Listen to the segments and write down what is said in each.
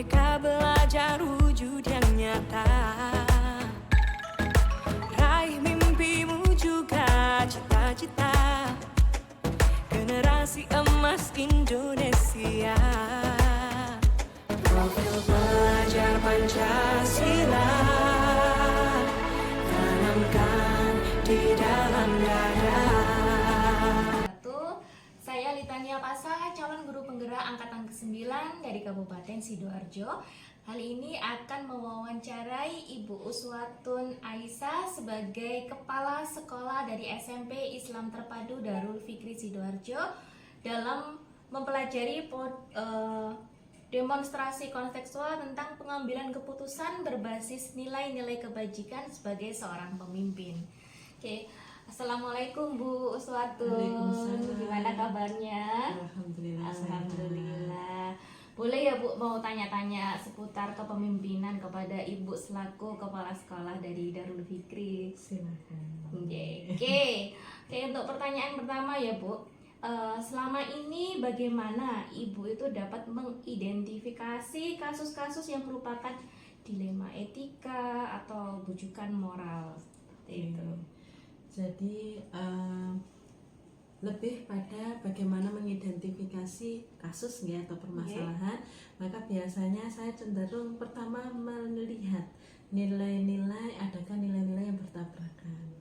Merdeka belajar wujud yang nyata. Raih mimpimu juga cita-cita. Generasi emas Indonesia. Profil pelajar Pancasila tanamkan di dalam dada. Saya Litania Pasa, calon guru penggerak angkatan ke-9 dari Kabupaten Sidoarjo. Kali ini akan mewawancarai Ibu Uswatun Aisyah sebagai Kepala Sekolah dari SMP Islam Terpadu Darul Fikri Sidoarjo dalam mempelajari demonstrasi kontekstual tentang pengambilan keputusan berbasis nilai-nilai kebajikan sebagai seorang pemimpin. Oke. Assalamualaikum Bu Uswatun, gimana kabarnya? Alhamdulillah. Alhamdulillah. Boleh ya Bu mau tanya-tanya seputar kepemimpinan kepada Ibu selaku Kepala Sekolah dari Darul Fikri? Silakan. Oke, untuk pertanyaan pertama ya Bu, selama ini bagaimana Ibu itu dapat mengidentifikasi kasus-kasus yang merupakan dilema etika atau bujukan moral seperti itu? Jadi lebih pada bagaimana mengidentifikasi kasus ya, atau permasalahan. Maka biasanya saya cenderung pertama melihat nilai-nilai, adakah nilai-nilai yang bertabrakan.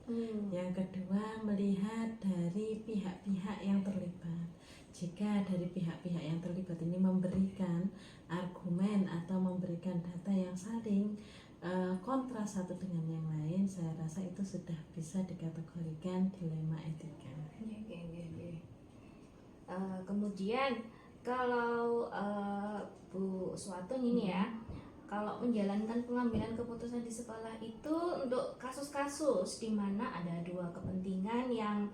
Yang kedua melihat dari pihak-pihak yang terlibat. Jika dari pihak-pihak yang terlibat ini memberikan argumen atau memberikan data yang saling kontra satu dengan yang lain, saya rasa itu sudah bisa dikategorikan dilema etika. Kemudian kalau Bu Uswatun ini ya, kalau menjalankan pengambilan keputusan di sekolah itu untuk kasus-kasus di mana ada dua kepentingan yang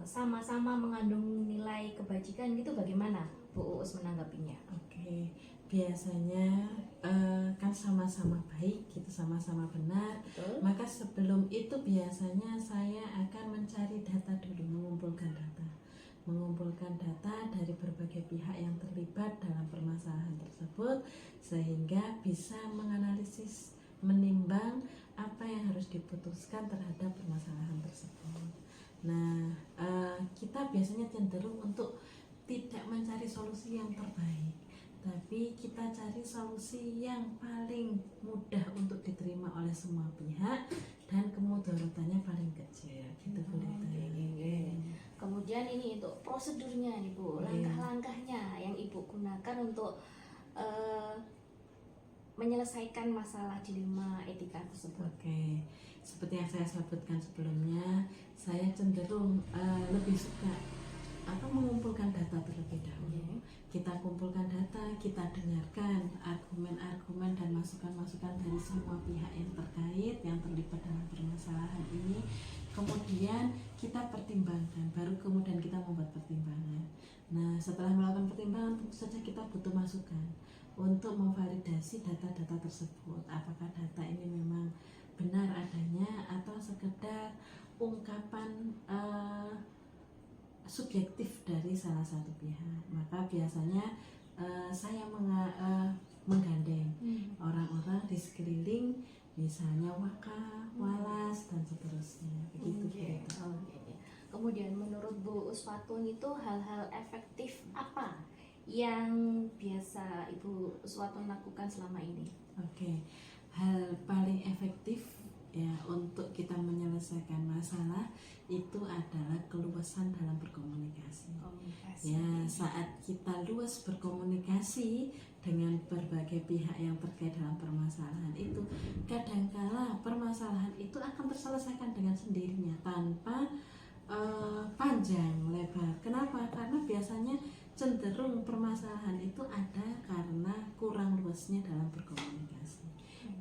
sama-sama mengandung nilai kebajikan gitu, bagaimana Bu Us menanggapinya? Oke, biasanya kan sama-sama baik gitu, sama-sama benar. Betul. Maka sebelum itu biasanya saya akan mencari data dulu, mengumpulkan data dari berbagai pihak yang terlibat dalam permasalahan tersebut, sehingga bisa menganalisis, menimbang apa yang harus diputuskan terhadap permasalahan tersebut. Nah, kita biasanya cenderung untuk tidak mencari solusi yang terbaik, tapi kita cari solusi yang paling mudah untuk diterima oleh semua pihak dan kemudaratannya paling kecil gitu. Kemudian ini untuk prosedurnya nih Bu, langkah-langkahnya yang Ibu gunakan untuk menyelesaikan masalah dilema etika tersebut. Oke, seperti yang saya sebutkan sebelumnya, saya cenderung lebih suka mengumpulkan data terlebih dahulu. Kita kumpulkan data, kita dengarkan argumen-argumen dan masukan-masukan dari semua pihak yang terkait, yang terlibat dalam permasalahan ini. Kemudian kita pertimbangkan, baru kemudian kita membuat pertimbangan. Nah, setelah melakukan pertimbangan, tentu saja kita butuh masukan untuk memvalidasi data-data tersebut. Apakah data ini memang benar adanya atau sekedar ungkapan subjektif dari salah satu pihak. Maka biasanya saya menggandeng orang-orang di sekeliling, misalnya waka, walas, dan seterusnya. Begitu. Kemudian menurut Bu Uswatun itu hal-hal efektif apa yang biasa Ibu Uswatun lakukan selama ini? Oke, hal paling efektif ya untuk kita menyelesaikan masalah itu adalah keluasan dalam berkomunikasi. Ya, saat kita luas berkomunikasi dengan berbagai pihak yang terkait dalam permasalahan itu, kadangkala permasalahan itu akan terselesaikan dengan sendirinya tanpa panjang lebar. Kenapa? Karena biasanya cenderung permasalahan itu ada karena kurang luasnya dalam berkomunikasi.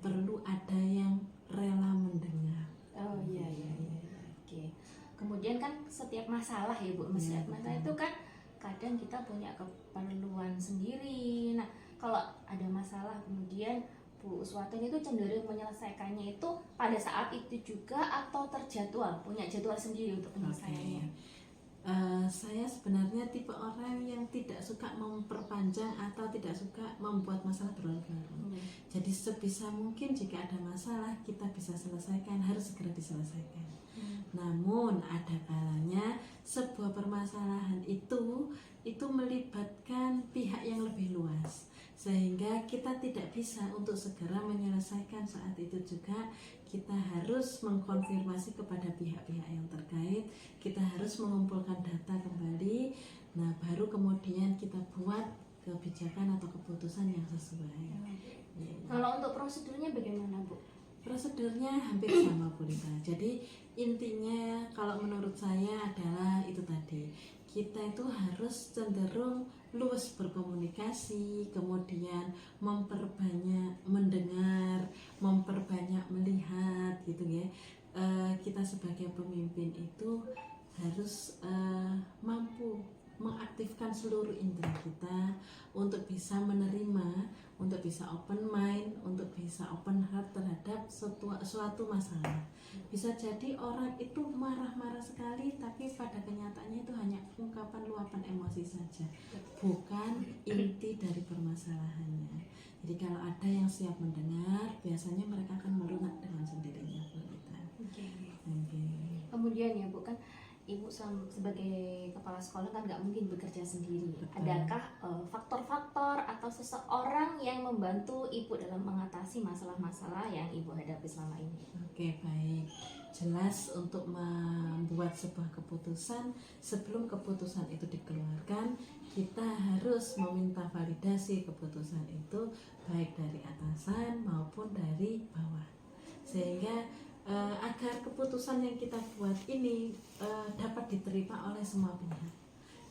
Perlu ada yang rela mendengar. Oke. Kemudian kan setiap masalah ya Bu, setiap masalah itu kan kadang kita punya keperluan sendiri. Nah, kalau ada masalah kemudian Bu Uswatun itu cenderung menyelesaikannya itu pada saat itu juga atau terjadwal, punya jadwal sendiri untuk penyelesaiannya? Saya sebenarnya tipe orang yang tidak suka memperpanjang atau tidak suka membuat masalah berlarut-larut. Jadi sebisa mungkin jika ada masalah kita bisa selesaikan, harus segera diselesaikan. Namun ada kalanya sebuah permasalahan itu melibatkan pihak yang lebih luas, sehingga kita tidak bisa untuk segera menyelesaikan saat itu juga. Kita harus mengkonfirmasi kepada pihak-pihak yang terkait, kita harus mengumpulkan data kembali, nah baru kemudian kita buat kebijakan atau keputusan yang sesuai. Ya. Kalau untuk prosedurnya bagaimana, Bu? Prosedurnya hampir sama, Bu Lita. Jadi intinya kalau menurut saya adalah itu tadi, kita itu harus cenderung luas berkomunikasi, kemudian memperbanyak mendengar, memperbanyak melihat gitu ya. Kita sebagai pemimpin itu harus mampu mengaktifkan seluruh indera kita untuk bisa menerima, untuk bisa open mind, untuk bisa open heart terhadap suatu masalah. Bisa jadi orang itu marah-marah sekali, tapi pada kenyataannya itu hanya ungkapan luapan emosi saja, bukan inti dari permasalahannya. Jadi kalau ada yang siap mendengar, biasanya mereka akan melunak dengan sendirinya. Okay. Kemudian ya Bu, kan Ibu sebagai kepala sekolah kan nggak mungkin bekerja sendiri. Betul. Adakah faktor-faktor atau seseorang yang membantu Ibu dalam mengatasi masalah-masalah yang Ibu hadapi selama ini? Oke, baik. Jelas untuk membuat sebuah keputusan, sebelum keputusan itu dikeluarkan, kita harus meminta validasi keputusan itu baik dari atasan maupun dari bawah. Sehingga agar keputusan yang kita buat ini dapat diterima oleh semua pihak,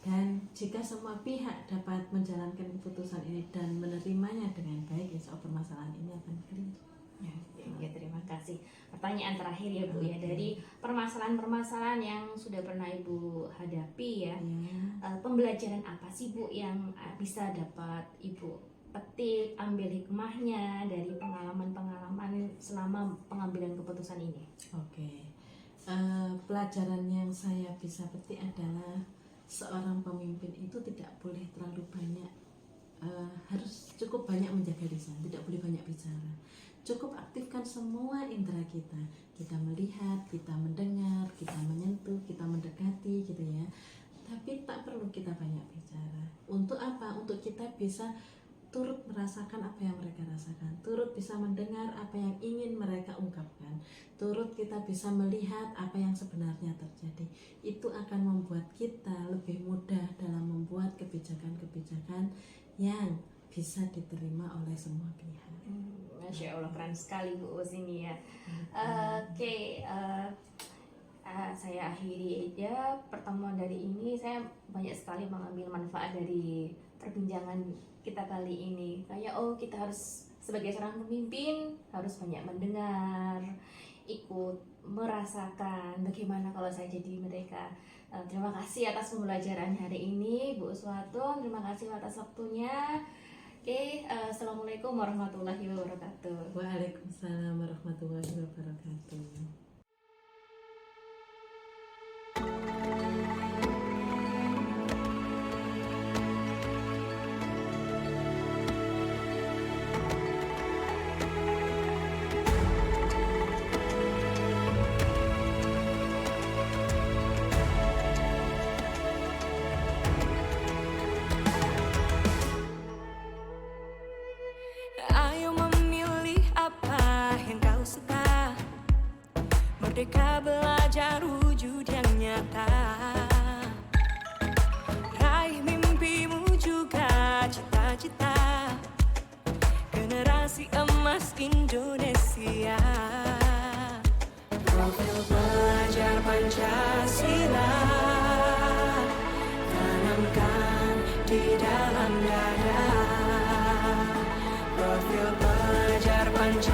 dan jika semua pihak dapat menjalankan keputusan ini dan menerimanya dengan baik, insya Allah permasalahan ini akan clear. Ya, terima kasih. Pertanyaan terakhir ya Bu, ya, dari permasalahan-permasalahan yang sudah pernah Ibu hadapi ya, pembelajaran apa sih Bu yang bisa dapat Ibu petik, ambil hikmahnya dari pengalaman-pengalaman selama pengambilan keputusan ini? Oke. Pelajaran yang saya bisa petik adalah seorang pemimpin itu tidak boleh terlalu banyak, harus cukup banyak menjaga lisan, tidak boleh banyak bicara. Cukup aktifkan semua indera kita. Kita melihat, kita mendengar, kita menyentuh, kita mendekati gitu ya. Tapi tak perlu kita banyak bicara. Untuk apa? Untuk kita bisa turut merasakan apa yang mereka rasakan, turut bisa mendengar apa yang ingin mereka ungkapkan, turut kita bisa melihat apa yang sebenarnya terjadi. Itu akan membuat kita lebih mudah dalam membuat kebijakan-kebijakan yang bisa diterima oleh semua pihak. Masya Allah, keren sekali Bu Usini ya. Oke, saya akhiri aja pertemuan dari ini. Saya banyak sekali mengambil manfaat dari perbincangan kita kali ini. Kayak kita harus sebagai seorang pemimpin harus banyak mendengar, ikut merasakan bagaimana kalau saya jadi mereka. Terima kasih atas pembelajaran hari ini Bu Uswatun, terima kasih atas waktunya. Oke, assalamualaikum warahmatullahi wabarakatuh. Waalaikumsalam warahmatullahi wabarakatuh. Ayo memilih apa yang kau suka, merdeka belajar wujud yang nyata. Raih mimpimu juga cita-cita, generasi emas Indonesia. Profil pelajar Pancasila tanamkan di dalam dada. Profil pelajar Pancasila.